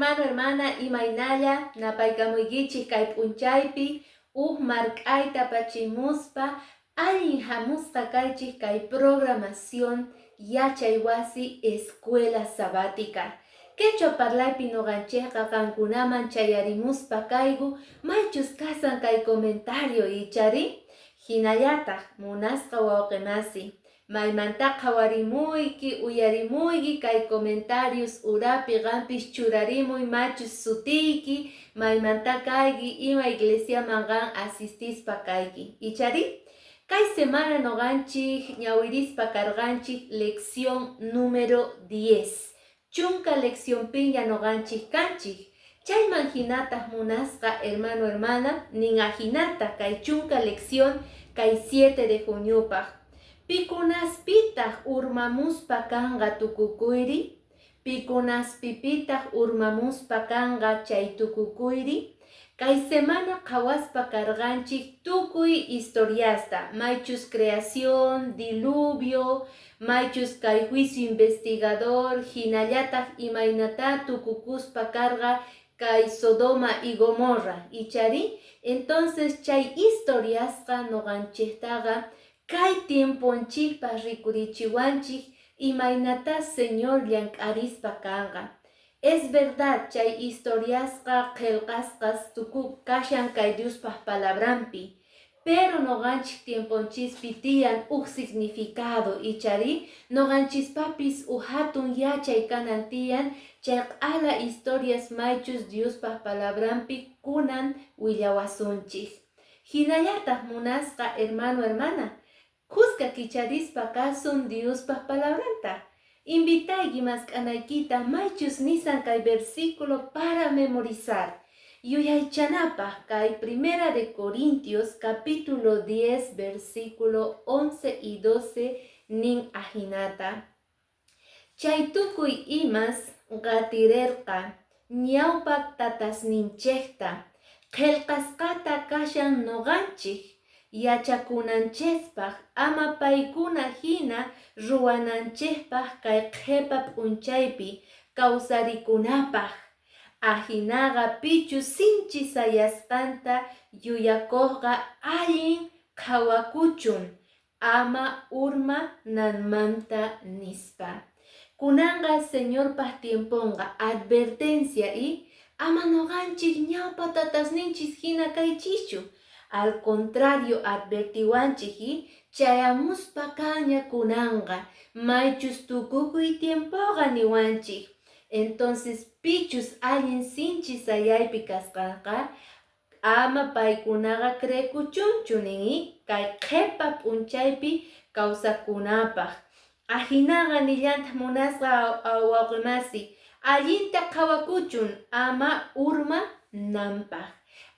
hermano, hermana, imaynalla, napaykamuykichik kay p'unchaypi, mark'ayta pachimuspa, allin hamusqa kaychik kay programación yachay wasi escuela sabática. Quechua parlaypi noqanchikqa qankunaman chayarimuspa kaygu, maychus kasan kay comentario ichari, hinallataq munasqa wawqimasi. Maymantaqa warimuyki, uyarimuyki kay comentarios urapi qampis churarimuy machus sutiyki, maymanta kayki, ima iglesia mangan asistispa kayki. Ichari, kay semana noqanchik ñawirispa karqanchik lección número 10. Chunka lección piña noqanchik kanchik. Chayman hinataq munasqa hermano hermana, nin ahinata kay chunka lección kay 7 de junio paq. Pikunaspitaq urmamuspa kanqa tukukuyri, pikunaspipitaq urmamuspa kanqa chay tukukuyri. Kay semana qhawaspa karqanchik tukuy historiasta, maychus creación, diluvio, maychus kay juicio investigador, hinallataq imaynata tukukuspa karqa kay Sodoma y Gomorra, ichari. Entonces chay historiasqa noqanchiktaqa kay tiemponchikpa rikurichiwanchik imaynata Señor llank'arispa kanqa. Es verdad, chay historiasqa qillqasqas tukuq kashan kay Diospaq palabrampi, pero noqanchik tiemponchispi tiyan significado ichari, noqanchispapis hatun yachay kanan tiyan chay q'ala historias maychus Diospaq palabrampi kunan willawasunchik. Hinallataq munasqa hermano hermana, Kuska kicharispa kasun Diospaq palabranta. Invitayki mask'anaykita maychus nisan kay versículo para memorizar. Yuyaychanapaq kay Primera de Corintios capítulo 10 versículo 11 y 12 nin ahinata. Chay tukuy imas qatirerqa ñawpaq tatasninchikta qillqasqata kashan noqanchik yachakunanchikpaq ama paykuna hina ruwananchikpaq kay qhipa p'unchaypi kawsarikunapaq. Ahinaqa pichu sinchi sayasqanta yuyakuqqa allin qhawakuchun, ama urma nanmanta nispa. Kunanqa Señorpaq tiemponqa advertencia y ama noqanchik ñawpa tatasninchis hina kaychischu. Al contrario, advertiwanchik y chayamuspa kaña kunanqa maychus tukukuy tiempoqa niwanchik. Entonces pichus allin sinchi sayaypi kasqanqa ama paykunaqa crekuchunchu nin kay qhipa p'unchaypi kawsakunapaq. Ahinaqa nillanta munasqa wawqimasi, allinta qhawakuchun ama urma nanpaq.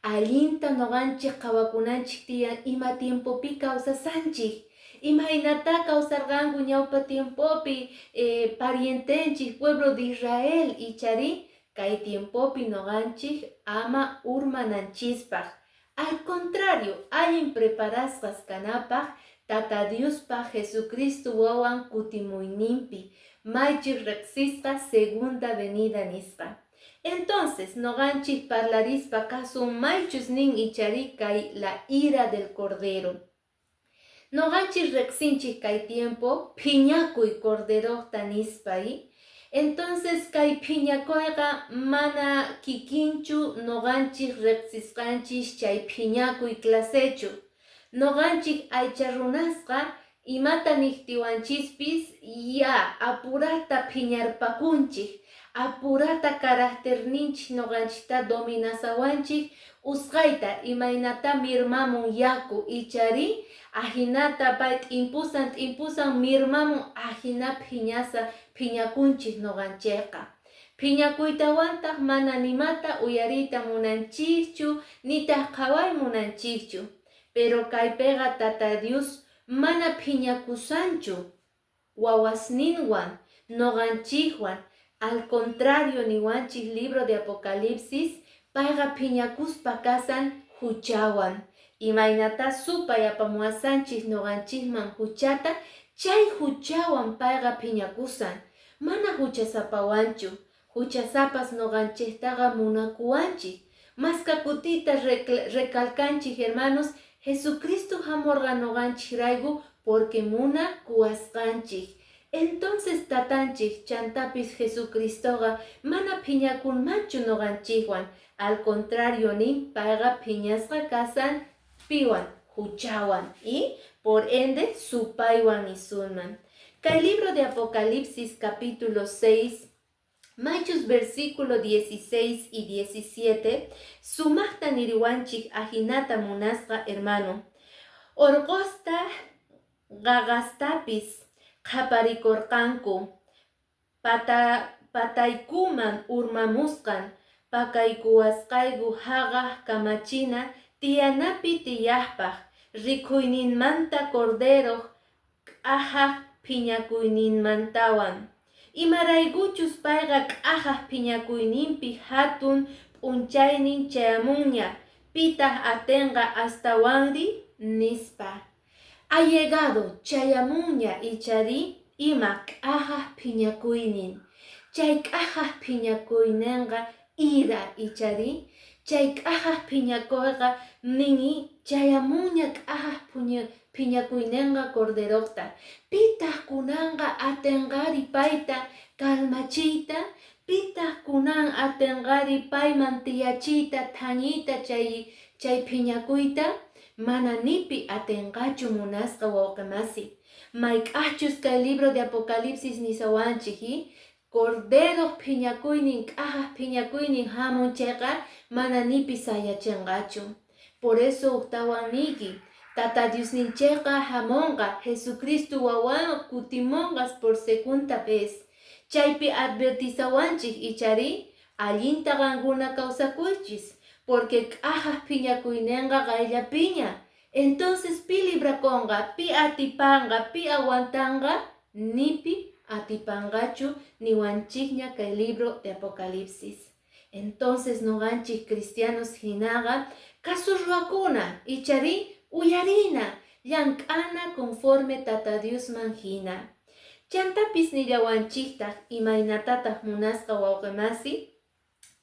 Allinta noqanchik qhawakunanchik tiyan ima tiempopi kawsasanchik. Imaynata kawsarqanku ñawpa tiempopi parientenchik pueblo de Israel ichari, kay tiempopi noqanchik ama urmananchispaq. Al contrario, allin preparasqas kanapaq Tata Diospaq Jesucristo wawan kutimuyninpi, maychik riqsisqa segunda venida nisqa. Entonces, noqanchik parlarispa kasun maychus nin ichari kay la ira del Cordero. Noqanchik riqsinchik kay tiempo phiñakuy Corderoqta nispay. Entonces kay phiñakuyqa mana kikinchu noqanchik riqsisqanchik chay phiñakuy clasechu. Noqanchik aycha runasqa imata niqtiwanchispis ya apurata phiñarpakunchik. Apurata carácterninchik noqanchikta dominasawanchik usqayta imaynata mirmamun yaku ichari, ahinata pay t'impusan mirmamun ahina phiñakunchik noqanchikqa. Phiñakuytawantaq mana nimata uyarita munanchikchu nitaq qhaway munanchikchu. Pero kaypiqa Tata Dios mana phiñakusanchu wawasninwan noqanchikwan. Al contrario niwanchik libro de Apocalipsis, payqa phiñakuspa kasan huchawan. Imaynata supay apamuasanchik noqanchikman huchata, chay huchawan payqa phiñakusan. Mana huchasapawanchu. huchasapas noganchiktaqa munakuanchik. Maska kutita recalcanchik, hermanos, Jesucristo hamurqa noganchikrayku porque munakuasqanchik. Entonces tatanchik chantapis Jesucristoqa mana phiñakunmanchu noganchikwan. Al contrario nin payqa phiñasqa kasan piwan, huchawan y por ende supaywan nisunman. Kay libro de Apocalipsis capítulo 6, Machos versículo 16 y 17, sumaqta niriwanchik ajinata munasqa hermano. Orqosta gagastapis qhaparikurqanku, pataykuman urmamusqan, pakaykuwasqayku haqaq kamachina tiyanapi tiyaqpaq, rikuyninmanta corderoq k'ahaq phiñakuyninmantawan. Imaraykuchus payqa k'ahaq phiñakuyninpi hatun p'unchaynin chayamunña, pitaq atenqa astawanri nispa. Ha llegado chayamunña ichari ima k'ahaq phiñakuynin. Chay k'ahaq phiñakuyninqa ira ichari. Chay k'ahaq phiñakuyqa nini chayamunña k'ahaq phiñakuyninqa corderoqta. Pitaq kunanqa atenqari payta kalmachiyta. Pitaq kunan atenqari payman tiyachiyta thañiyta chay phiñakuyta. Mana nipi atenqachu munasqa wawqimasi. Mayk'aqchus kay libro de Apocalipsis nisawanchik, cordero phiñakuynin k'ahaq phiñakuynin hamun chayqa mana nipi sayachinqachu. Por eso uktawan niki, Tata Diosninchayqa hamunqa Jesucristo wawan kutimunqas por segunda vez. Chaypi advertisawanchik ichari allinta qankuna kawsakuychis, porque k'ahaq phiñakuyninqa qayllapiña. Entonces pi librakonqa, pi atipanqa, pi aguantanqa, nipi atipanqachu niwanchikña kay libro de Apocalipsis. Entonces noqanchik cristianos hinaqa kasurruakuna ichari uyarina llank'ana conforme Tata Diosman hina. Chantapis nillawanchiktaq imaynatataq munasqa wawqimasi,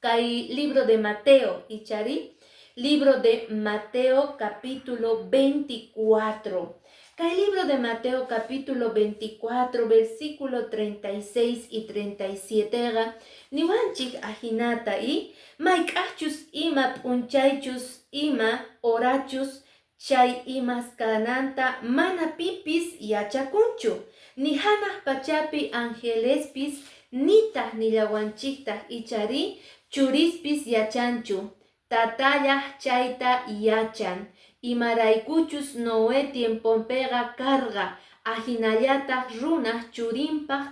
kay libro de Mateo ichari, libro de Mateo capítulo 24. Kay libro de Mateo capítulo 24 versículo 36 y 37 niwanchik ajinata y mayk'aqchus ima p'unchaychus ima orachus chay imaskananta mana pipis yachakunchu, ni hanaq pachapi angelespis nitaq nillawanchiktaq ichari churispis yachanchu, tatayaq chayta yachan. Imaraykuchus Noé tiemponpega karga, ajinallataq runaq churinpaq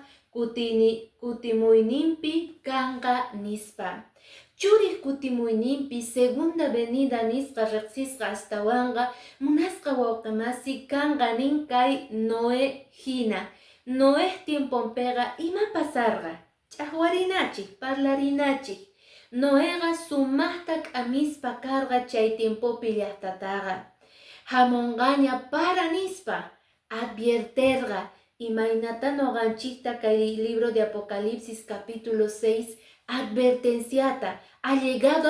kutimuyninpi kanqa nispa. Churi kutimuyninpi segunda venida nisqa riqsisqa astawanqa munasqa wawqimasi kanqa nin kay Noé hina. Noé tiemponpega ima pasarqa, ch'aqwarinachik, parlarinachik. Noéqa sumaqta k'amispa karqa chay tiempopi llaqtataqa. Hamunqaña para nispa advierterqa imaynata noqanchikta kay libro de Apocalipsis capítulo 6 advertenciata. Ha llegado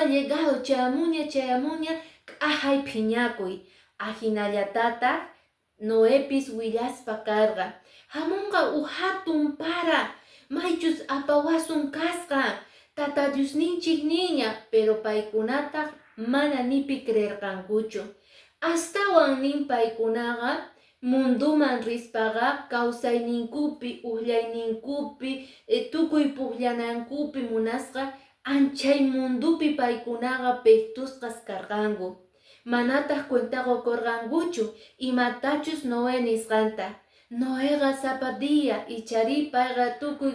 chayamuña k'ahay phiñakuy. Ajinallatata Noépis willaspa karqa. Hamunqa hatun para maychus apawasun kasqa. Tata Diosninchik niña, pero paykunataq mana nipi creerqankuchu. Astawan nin paykunaqa munduman rispaqa kawsayninkupi, uqllayninkupi, tukuy puqllanankupi munasqa anchay mundupi paykunaqa pektusqas karqanku. Manataq cuentaqa korqankuchu imatachus Noé nisqanta. Noéqa zapadilla ichari payqa tukuy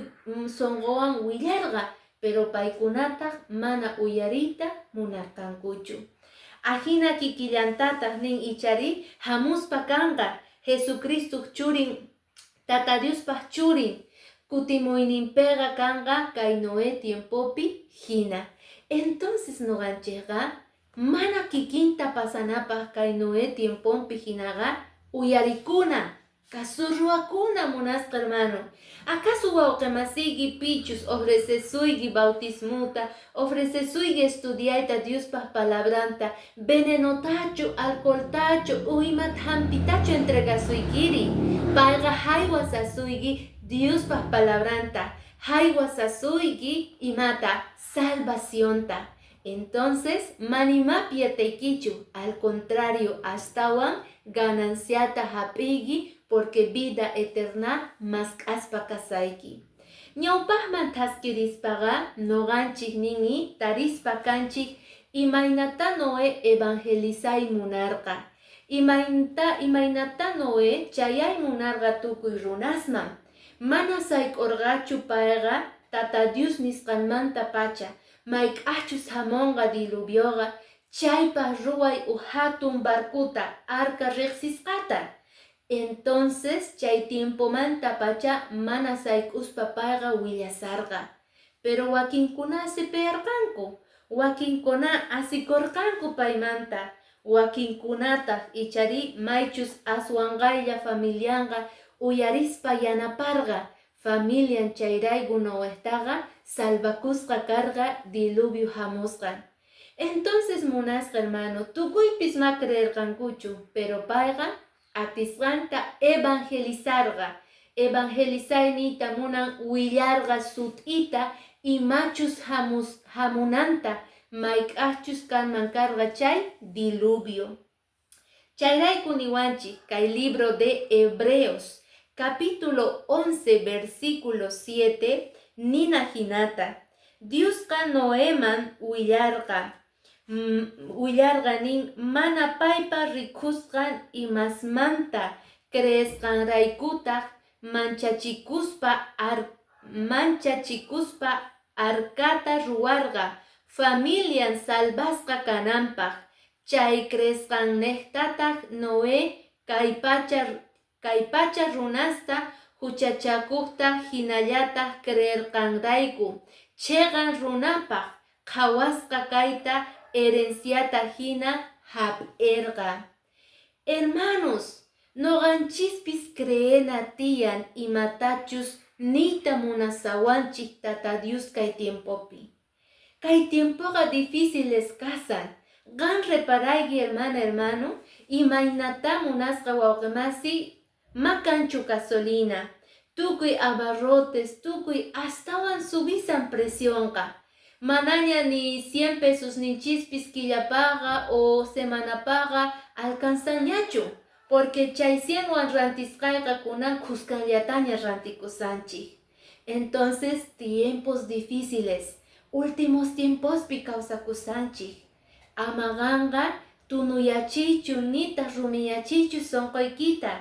sonqowan willarqa, pero paykunataq mana uyarita munarqankuchu. Ajina kikillantataq nin ichari hamuspa kanqa Jesucristo churin, Tata Diospaq churin, kutimuyninpega kanqa kay Noé tiempopi hina. Entonces noqanchikqa mana kikinta pasanapaq kay Noé tiempopi hinaqa uyarikuna Kasurruakuna munasqa hermano. ¿Acaso wauqemasigi pichus ofrecesuygi bautismuta, ofrecesuygi estudiaita Diospaq palabranta, venenotachu, alcoholtachu, uimat hampitachu entregasuykiri? Payqa haywasasuygi Diospaq palabranta, haywasasuygi imata salvacionta. Entonces, manimapi yataykichu, al contrario, astawan gananciata hap'iyki, porque vida eterna mas aspa kasayki. Ñawpaqman taskirispaqa noqanchik nini tarispa kanchik imaynata Noé evangelizay munarqa. Imaynata Noé chayay munarqa tukuy runasman. Mana sayk'urqachu payqa tata Dios nisqanmanta pacha. Mayk'achus hamonqa diluvioqa chaypa ruway hatun barkuta arca riqsisqata. Entonces chay tiempo manta pacha mana sayk'uspa payqa willasarqa. Pero wakinkuna asiperqanku, wakinkuna asikurqanku paymanta, wakinkunataq ichari maychus aswanqaylla familianqa uyarispa yanaparqa, familian chayrayku Noétaqa salvakusqa karqa diluvio hamusqa. Entonces munasqa hermano, tukuypis ma creerqankuchu, pero payqa atisqanta evangelizarqa munan willarqa sut'ita imachus hamunanta mayk'achus kanman karqa chay diluvio. Chayrayku niwanchik kay libro de Hebreos capítulo 11 versículo 7 nina hinata Diosqa Noéman willarqanin mana paypa rikusqan imasmanta creesqanraykutaq manchachikuspa arkata ruwarqa familian salvasqa kananpaq. Chay creesqannejtataq Noé kay pacha runasta huchachakuqta hinallataq creerqanrayku cheqan runapaq qhawasqa kayta herenciata hina hap'erqa. Hermanos, noqanchispis creena tiyan imatachus niyta munasawanchik tata Dios kay tiempopi. Kay tiempoqa difíciles kasan. Gan reparayki hermano, imaynata munasqa wawqimasi makanchu gasolina, tukuy abarrotes, tukuy astawan subisan presionqa. Manaña ni 100 pesos ninchispis killapaqa o semanapaqa alcanzañachu, porque chay 100 wan rantisqayqa kunan kuskanllataña rantikusanchik. Entonces, tiempos difíciles, últimos tiempospi kawsakusanchik. Amaganqa tunuyachichu nita rumiyachichu sonqoykita,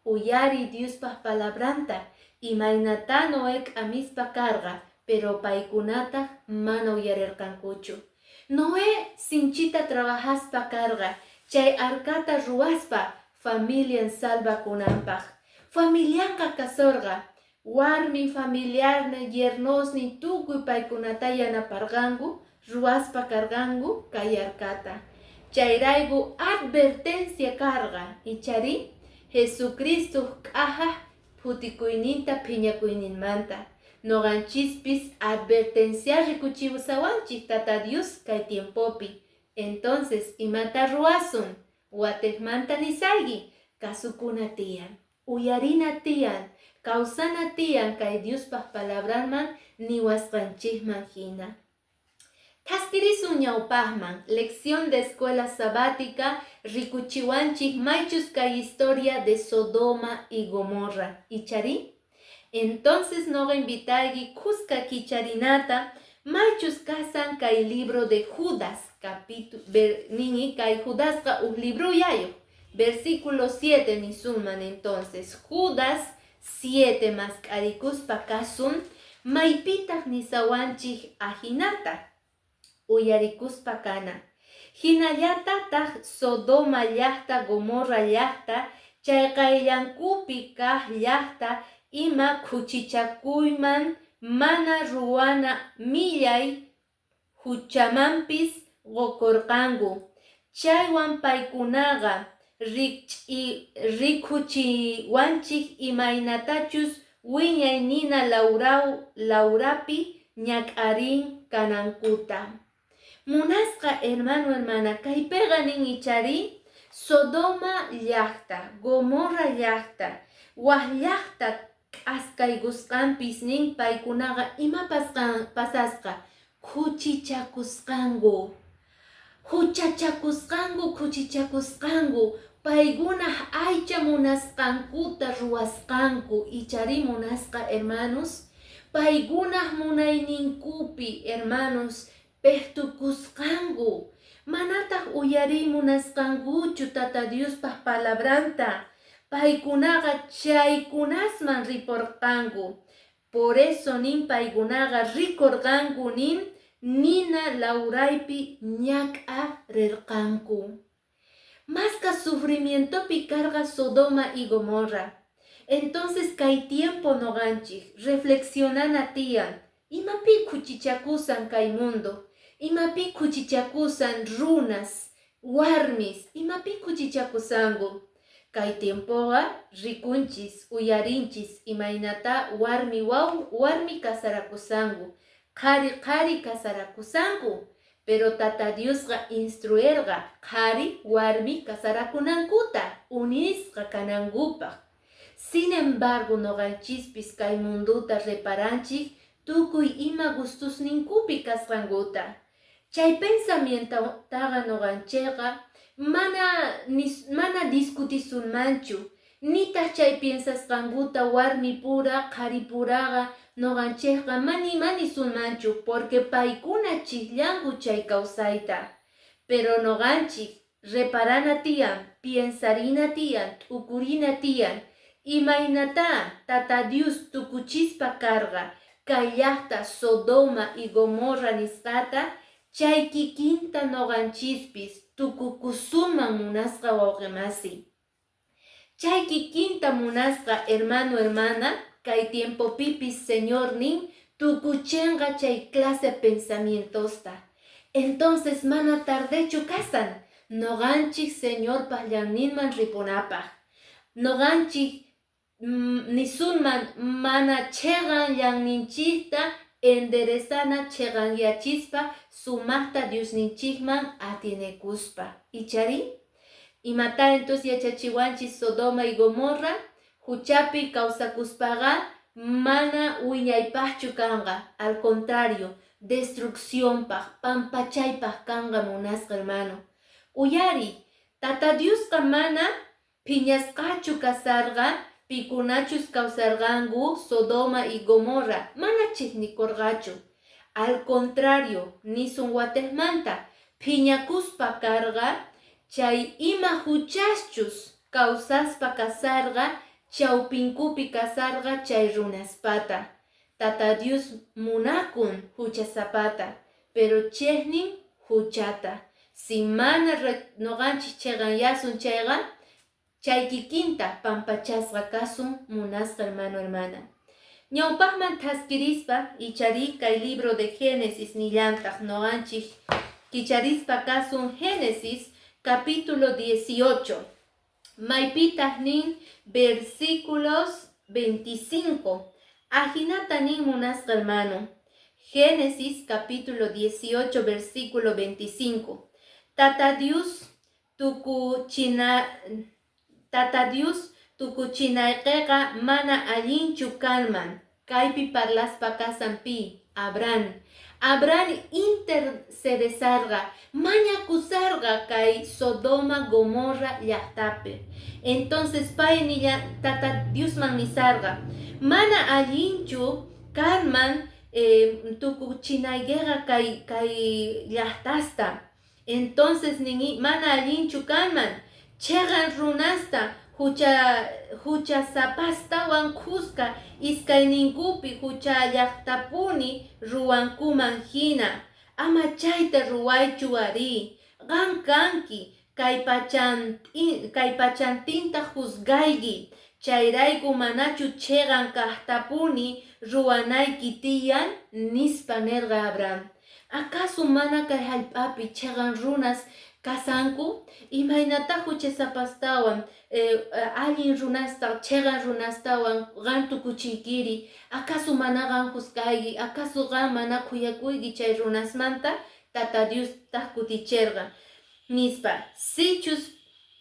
uyari Diospaq palabranta, imaynata Noé k'amispa karqa, pero paykunataq mana uyarirqankuchu. Noé sinchita trabajaspa karqa, chay arkata ruwaspa familian salvakunanpaq. Familianqa kasurqa, warmi familiarni, yernosni tukuy paykunata yanaparqanku, ruwaspa karqanku kay arkata. Chayrayku advertencia karqa, ichari Jesucristo k'ahaq putikuyninta phiñakuyninmanta. Noqanchispis advertencia rikuchiwsawanchik tata Dios kay tiempopi. Entonces, imata ruwasun, watejmanta nisaygi, kasukuna tiyan, uyarina tiyan, kawsana tiyan kay Diospaq palabranman niwasqanchikman hina. Taskirisun ñawpaqman, lección de escuela sabática, rikuchiwanchik maychus kay historia de Sodoma y Gomorra. ¿Ichari? Entonces noqa invitayki kuska kicharinata, maychus kasan kay libro de Judas, nini kay Judasqa libro yayo, versículo 7 nisunman entonces, Judas 7 más karikuspa kasun, maypitaq nisawanchik ahinata. Uyarikuspa kana. Hinallatataq Sodoma llaqta, Gomorra llaqta, chayqayllankupi kaq llaqta ima khuchichakuyman mana ruwana millay huchamanpis qokurqanku. Chaywan paykunaqa rikuchiwanchik imaynatachus wiñay nina laurapi ñak'arin kanankuta. Munasqa hermana kaypiqa nin ichari Sodoma llaqta, Gomorra llaqta, waq llaqta k'askaygusqanpis nin paykunaqa ima pasasqa huchachakusqanku paykuna aycha munasqankuta ruwasqanku ichari munasqa hermanos paykuna munayninkupi hermanos pehtukusqanku manataq uyariy munasqankuchu Tata Diospaq palabranta paykunaqa chaykunasman riporqanku por eso nin paykunaqa rikurqanku nin nina lauraypi ñak'a rirqanku. Masqa sufrimientopi karqa Sodoma y Gomorra. Entonces kay tiempo noqanchik reflexionana tiyan imapi kuchichakusan kay mundo, imapi kuchichakusan runas, warmis, imapi kuchichakusanku. Kay tiempoqa rikunchis, uyarinchis imaynata warmi kasarakusanku, qari kasarakusanku. Pero Tata Diosqa instruerqa qari warmi kasarakunankuta unisqa kanankupaq. Sin embargo noqanchispis kay munduta reparanchik tukuy ima gustusninkupi kasqankuta. Chay pensamientotaqa noqanchikqa mana discutisunmanchu. Nitaq chay piensasqankuta warmi pura qari puraqa noqanchikqa manisunmanchu porque paykuna chiklanku chay kawsayta. Pero noqanchik reparana tiyan, piensarina tiyan, t'ukurina tiyan imaynata Tata Dios tukuchispa karqa kay llaqta Sodoma y Gomorra nisqata chay kikinta noqanchispis tukukusunman munasqa wawqimasi. Chay kikinta munasqa hermana kay tiempo pipis Señor nin tukuchenqa chay clase pensamientosta. Entonces mana tardechu kasan noqanchik Señor paqllanninman ripunapaq. Noqanchik nisunman mana cheqan llanninchikta enderezana cheqanyachispa sumaqta Diosninchikman atinekuspa. Ichari imata entonces yachachiwanchis Sodoma y Gomorra huchapi kawsakuspaqa mana wiñaypaqchu kanqa, al contrario destrucciónpaq pampachaypaq kanqa munasqa hermano. Uyari Tata Diosqa mana phiñasqachu kasarqa pikunachus kawsarqanku Sodoma y Gomorra mana chiqnikurqachu. Al contrario nisun watejmanta phiñakuspa karqa chay ima huchaschus kawsaspa kasarqa chawpinkupi kasarqa chay runaspata. Tata Dios munakun huchasapata, pero chejnin huchata. Si mana noqanchik cheqanyasun chayqa chay kikinta pampachasqa kasun munasqa hermana. Ñawpaqman taskirispa ichari kay libro de Génesis nillantaq noqanchik kicharispa kasun Génesis capítulo 18. Maypitaq nin versículos 25. Ajinata nin munasqa hermano. Génesis capítulo 18 versículo 25. Tata Dios tukuchinayqiqa mana allinchu kalman. Kaypi parlaspa kasanpi Abraham intercedesarqa mañakusarqa kay Sodoma Gomorra llaqtapi. Entonces pay Tata Diosman nisarqa mana allinchu kalman tukuchinayqiqa kay llaqtasta. Entonces mana allinchu kalman cheqan runasta huchasapastawan kuska iskayninkupi hucha llaqtapuni ruwankuman hina ama chayta ruwaychu ari qan kanki kay pachantinta juzgayki chayrayku manachu cheqan kaqtapuni ruwanayki tiyan nispa nerqa Abraham. ¿Acaso mana kay hallp'api cheqan runas kasanku imaynata huchasapastawan allin runasta chegan runastawan qan tukuchiykiri acaso mana qan huskayki acaso qan mana kuyakuyki chay runasmanta tata Dios ta kutichirqa nispa sichus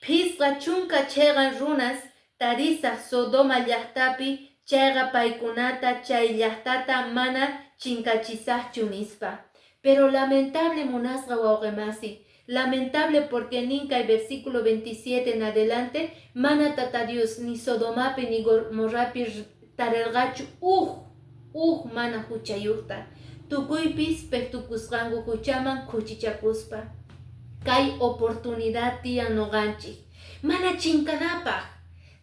pisqa chunka chegan runas tarisaq Sodoma llaqtapi chayqa paykunata chay llaqtata mana chinkachisaqchu nispa. Pero lamentable munasqa wawqimasi, lamentable porque ninka el versículo 27 en adelante mana tata Dios ni Sodomapi ni Gomorrapi tarergachu mana huchayuqta tukuypis pektukusqanku huchaman kuchichakuspa kay oportunidad tiyan noqanchik mana chinkanapaq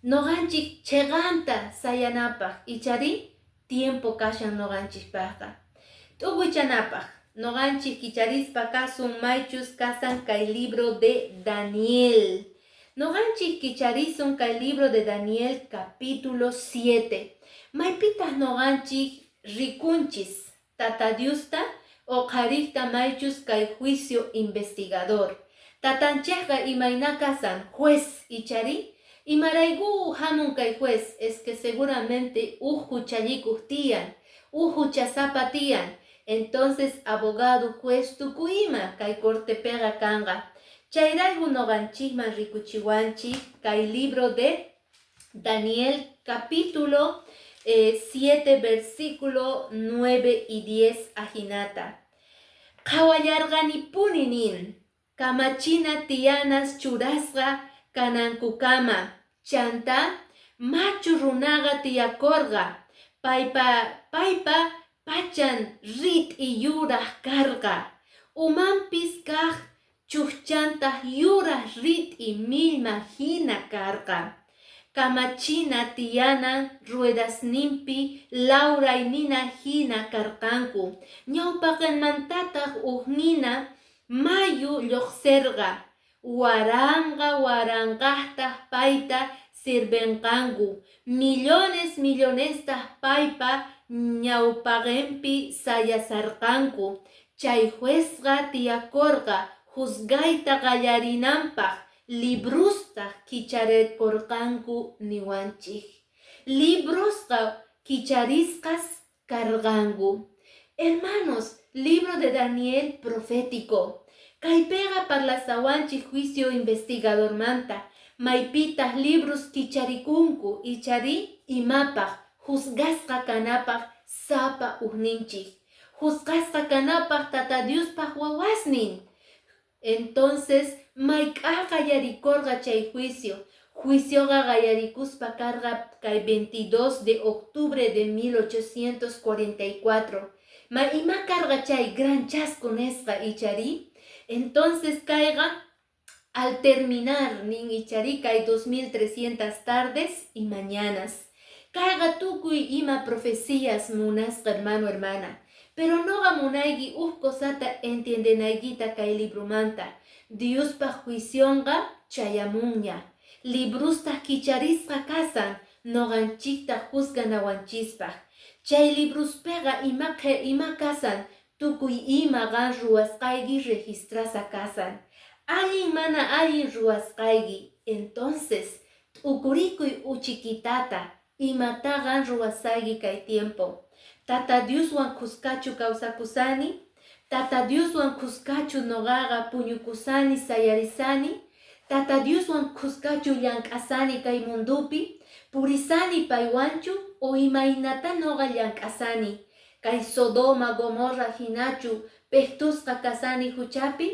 noqanchik cheganta sayanapaq ichari tiempo kashan noqanchikpaqqa t'uquichanapaq noqanchik kicharispa kasun maychus kasan kay libro de Daniel noqanchik kicharisun kay libro de Daniel capítulo 7 maypitas noqanchik rikunchis tata Diosta o qhariqta maychus kay juicio investigador tatanchikqa imayna kasan juez ichari imarayku hamun kay juez es que seguramente huchallikuq tiyan huchasapa tiyan entonces abogado juez tukuyma kay cortepega kanqa chayrayku noqanchikman rikuchiwanchik kay libro de Daniel capítulo 7 versículo 9 y 10 ajinata qhawallarqanipuni nin kamachina tiyanas churasqa kanankukama chanta machu runaqa tiyakorqa paypa pachan rit y yuraq karqa umanpis kaq chuqchantaq yuraq rit y milma hina karqa kamachina tiyanan ruedasninpi lawraynina hina karqanku ñawpaqanmantataq uqnina mayu lluqsirqa waranqaqtaq payta sirvenqanku millonestaq paypa ñawpaqinpi sayasarqanku chay juezqa tiyakorqa juzgayta qallarinanpaq librustaq kicharikurqanku niwanchik librusqa kicharisqas karqanku hermanos libro de Daniel profético kaypega parlasawanchik juicio investigador manta maypitas libros kicharikunku ichari imapaq juzgasqa kanapaq sapa uqninchik juzgasqa kanapaq tata Diospaq wawasnin entonces mayk'a qayarikorqa chay juicioqa qayarikuspa karqa kay 22 de octubre de 1844 ima karqa chay gran chasco nisqa ichari entonces kayqa al terminar nin ichari kay 2300 tardes y mañanas kayqa tukuy ima profecías munasqa hermano hermana pero noqa munayki cosata entiendenaykita kay libromanta Diospaq juicionqa chayamunña librustaq kicharisqa kasan noqanchikta juzganawanchispaq chay libruspega ima kasan tukuy ima qan ruwasqayki registrasa kasan allin mana allin ruwasqayki entonces t'ukurikuy uchikitata imata qan ruwasayki kay tiempo tata Dioswan kuskachu kawsakusani tata Dioswan kuskachu noqaqa puñukusani sayarisani tata Dioswan kuskachu llank'asani kay mundupi purisani paywanchu o imaynata noqa llank'asani kay Sodoma Gomorra hinachu pektusqa kasani huchapi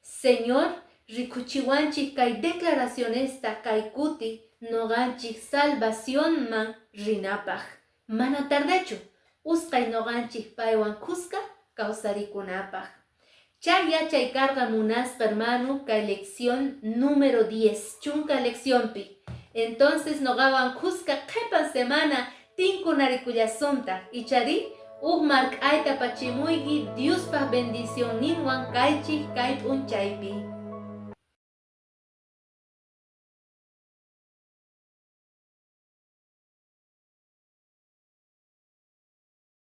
Señor rikuchiwanchik kay declaracionesta kay kuti noqanchik salvacionman rinapaq mana tardechu usqay noqanchik paywan kuska kawsarikunapaq chay yachay karqa munasqa hermano kay lección número 10 chunka lecciónpi entonces noqawan kuska qhipan semana tinkunarikullasunta ichari mark'ayta pachimuyki Diospaq bendición ninwan kaychik kay p'unchaypi